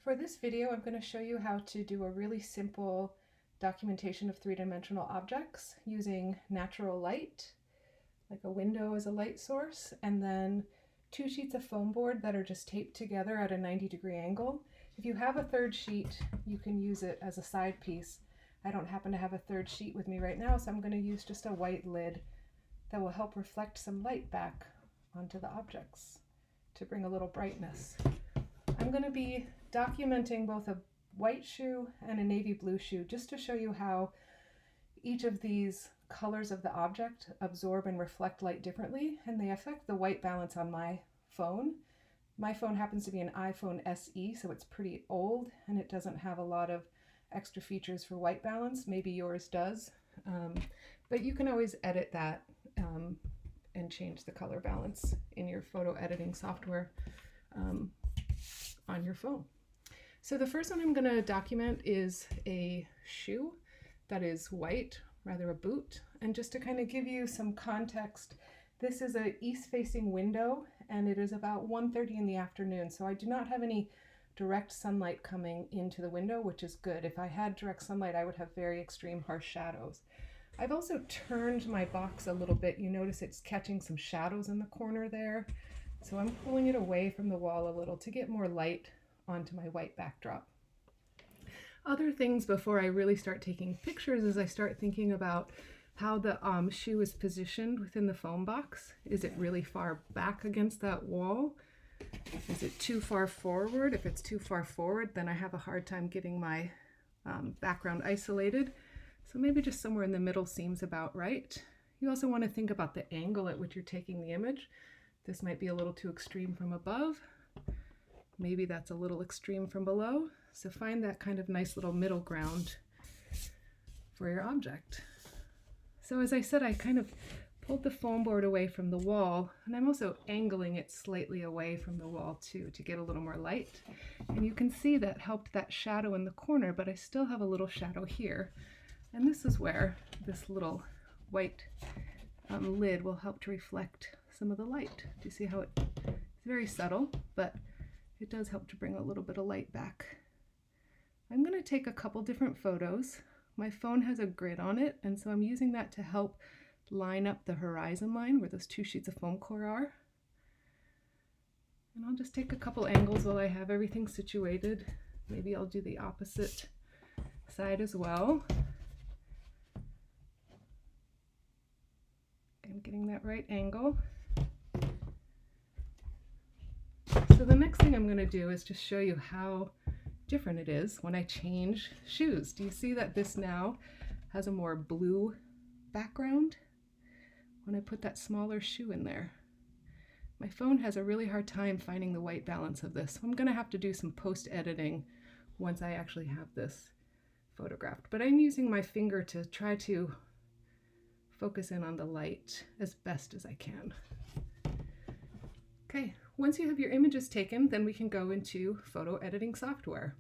For this video, I'm going to show you how to do a really simple documentation of three-dimensional objects using natural light, like a window as a light source, and then two sheets of foam board that are just taped together at a 90-degree angle. If you have a third sheet, you can use it as a side piece. I don't happen to have a third sheet with me right now, so I'm going to use just a white lid that will help reflect some light back onto the objects to bring a little brightness. I'm going to be documenting both a white shoe and a navy blue shoe just to show you how each of these colors of the object absorb and reflect light differently, and they affect the white balance on my phone. My phone happens to be an iPhone SE, so it's pretty old and it doesn't have a lot of extra features for white balance. Maybe yours does, but you can always edit that and change the color balance in your photo editing software on your phone. So the first one I'm going to document is a shoe that is white, rather a boot. And just to kind of give you some context, this is an east-facing window and it is about 1:30 in the afternoon. So I do not have any direct sunlight coming into the window, which is good. If I had direct sunlight, I would have very extreme harsh shadows. I've also turned my box a little bit. You notice it's catching some shadows in the corner there. So I'm pulling it away from the wall a little to get more light onto my white backdrop. Other things before I really start taking pictures is I start thinking about how the shoe is positioned within the foam box. Is it really far back against that wall? Is it too far forward? If it's too far forward, then I have a hard time getting my background isolated. So maybe just somewhere in the middle seems about right. You also want to think about the angle at which you're taking the image. This might be a little too extreme from above. Maybe that's a little extreme from below. So find that kind of nice little middle ground for your object. So as I said, I kind of pulled the foam board away from the wall, and I'm also angling it slightly away from the wall too to get a little more light. And you can see that helped that shadow in the corner, but I still have a little shadow here. And this is where this little white lid will help to reflect some of the light. Do you see how it's very subtle, but it does help to bring a little bit of light back. I'm going to take a couple different photos. My phone has a grid on it, and so I'm using that to help line up the horizon line where those two sheets of foam core are. And I'll just take a couple angles while I have everything situated. Maybe I'll do the opposite side as well. I'm getting that right angle. So the next thing I'm going to do is just show you how different it is when I change shoes. Do you see that this now has a more blue background when I put that smaller shoe in there? My phone has a really hard time finding the white balance of this. So I'm going to have to do some post-editing once I actually have this photographed. But I'm using my finger to try to focus in on the light as best as I can. Okay, once you have your images taken, then we can go into photo editing software.